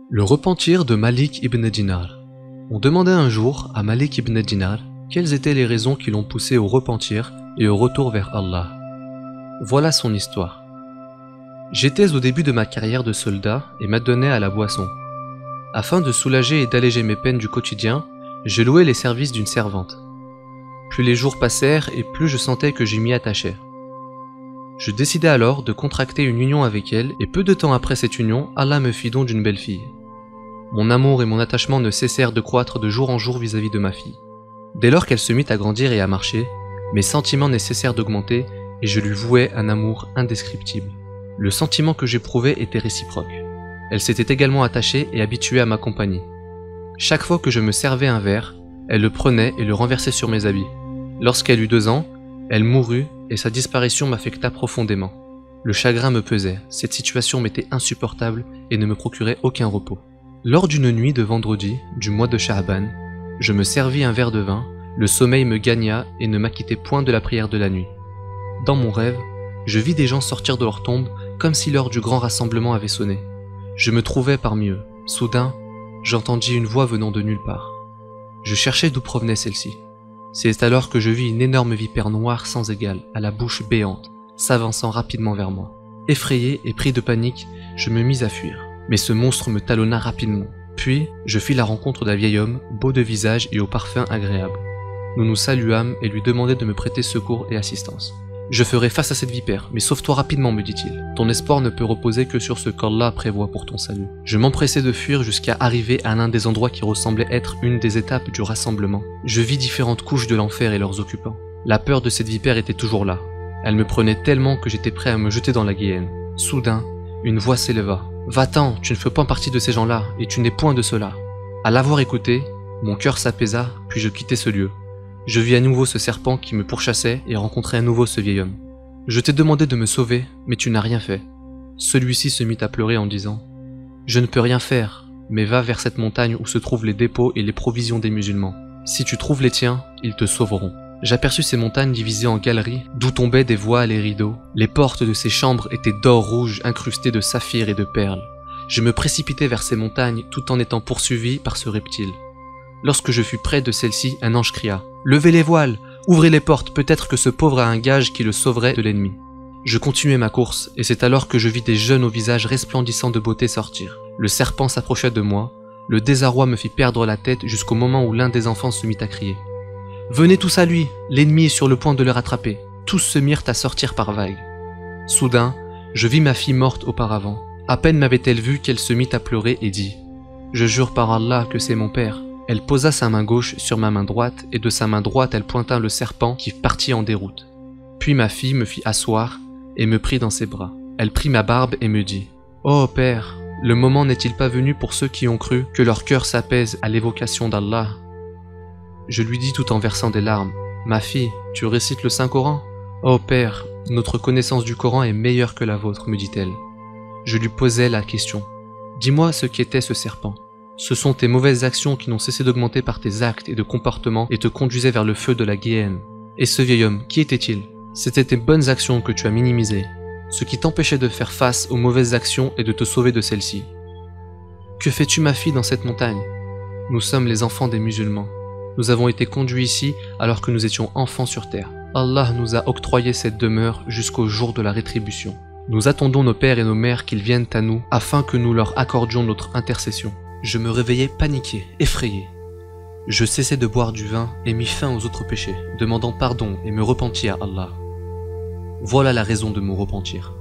Le repentir de Malik ibn Dinar. On demandait un jour à Malik ibn Dinar quelles étaient les raisons qui l'ont poussé au repentir et au retour vers Allah. Voilà son histoire. J'étais au début de ma carrière de soldat et m'adonnais à la boisson. Afin de soulager et d'alléger mes peines du quotidien, je louais les services d'une servante. Plus les jours passèrent et plus je sentais que j'y m'y attachais. Je décidai alors de contracter une union avec elle et peu de temps après cette union, Allah me fit don d'une belle fille. Mon amour et mon attachement ne cessèrent de croître de jour en jour vis-à-vis de ma fille. Dès lors qu'elle se mit à grandir et à marcher, mes sentiments ne cessèrent d'augmenter et je lui vouais un amour indescriptible. Le sentiment que j'éprouvais était réciproque. Elle s'était également attachée et habituée à ma compagnie. Chaque fois que je me servais un verre, elle le prenait et le renversait sur mes habits. Lorsqu'elle eut 2 ans, elle mourut et sa disparition m'affecta profondément. Le chagrin me pesait, cette situation m'était insupportable et ne me procurait aucun repos. Lors d'une nuit de vendredi du mois de Sha'ban, je me servis un verre de vin, le sommeil me gagna et ne m'acquittai point de la prière de la nuit. Dans mon rêve, je vis des gens sortir de leur tombe comme si l'heure du grand rassemblement avait sonné. Je me trouvais parmi eux. Soudain, j'entendis une voix venant de nulle part. Je cherchais d'où provenait celle-ci. C'est alors que je vis une énorme vipère noire sans égale, à la bouche béante, s'avançant rapidement vers moi. Effrayé et pris de panique, je me mis à fuir. Mais ce monstre me talonna rapidement. Puis, je fis la rencontre d'un vieil homme, beau de visage et au parfum agréable. Nous nous saluâmes et lui demandai de me prêter secours et assistance. « Je ferai face à cette vipère, mais sauve-toi rapidement, me dit-il. Ton espoir ne peut reposer que sur ce qu'Allah prévoit pour ton salut. » Je m'empressai de fuir jusqu'à arriver à l'un des endroits qui semblait être une des étapes du rassemblement. Je vis différentes couches de l'enfer et leurs occupants. La peur de cette vipère était toujours là. Elle me prenait tellement que j'étais prêt à me jeter dans la guienne. Soudain, une voix s'éleva. « Va-t'en, tu ne fais pas partie de ces gens-là, et tu n'es point de ceux-là. » À l'avoir écouté, mon cœur s'apaisa, puis je quittai ce lieu. Je vis à nouveau ce serpent qui me pourchassait et rencontrai à nouveau ce vieil homme. « Je t'ai demandé de me sauver, mais tu n'as rien fait. » Celui-ci se mit à pleurer en disant « Je ne peux rien faire, mais va vers cette montagne où se trouvent les dépôts et les provisions des musulmans. Si tu trouves les tiens, ils te sauveront. » J'aperçus ces montagnes divisées en galeries, d'où tombaient des voiles et rideaux. Les portes de ces chambres étaient d'or rouge incrustées de saphirs et de perles. Je me précipitai vers ces montagnes tout en étant poursuivi par ce reptile. Lorsque je fus près de celle-ci, un ange cria « Levez les voiles, ouvrez les portes, peut-être que ce pauvre a un gage qui le sauverait de l'ennemi. » Je continuai ma course, et c'est alors que je vis des jeunes au visage resplendissant de beauté sortir. Le serpent s'approcha de moi, le désarroi me fit perdre la tête jusqu'au moment où l'un des enfants se mit à crier « Venez tous à lui, l'ennemi est sur le point de le rattraper. » Tous se mirent à sortir par vagues. Soudain, je vis ma fille morte auparavant. À peine m'avait-elle vue qu'elle se mit à pleurer et dit « Je jure par Allah que c'est mon père. » Elle posa sa main gauche sur ma main droite et de sa main droite elle pointa le serpent qui partit en déroute. Puis ma fille me fit asseoir et me prit dans ses bras. Elle prit ma barbe et me dit « Oh père, le moment n'est-il pas venu pour ceux qui ont cru que leur cœur s'apaise à l'évocation d'Allah ?» Je lui dis tout en versant des larmes « Ma fille, tu récites le Saint-Coran ?»« Oh père, notre connaissance du Coran est meilleure que la vôtre, me dit-elle. Je lui posai la question « Dis-moi ce qu'était ce serpent. » Ce sont tes mauvaises actions qui n'ont cessé d'augmenter par tes actes et de comportements et te conduisaient vers le feu de la guéhenne. Et ce vieil homme, qui était-il? C'était tes bonnes actions que tu as minimisées, ce qui t'empêchait de faire face aux mauvaises actions et de te sauver de celles-ci. Que fais-tu ma fille dans cette montagne? Nous sommes les enfants des musulmans. Nous avons été conduits ici alors que nous étions enfants sur terre. Allah nous a octroyé cette demeure jusqu'au jour de la rétribution. Nous attendons nos pères et nos mères qu'ils viennent à nous afin que nous leur accordions notre intercession. Je me réveillai paniqué, effrayé. Je cessai de boire du vin et mis fin aux autres péchés, demandant pardon et me repentis à Allah. Voilà la raison de mon repentir.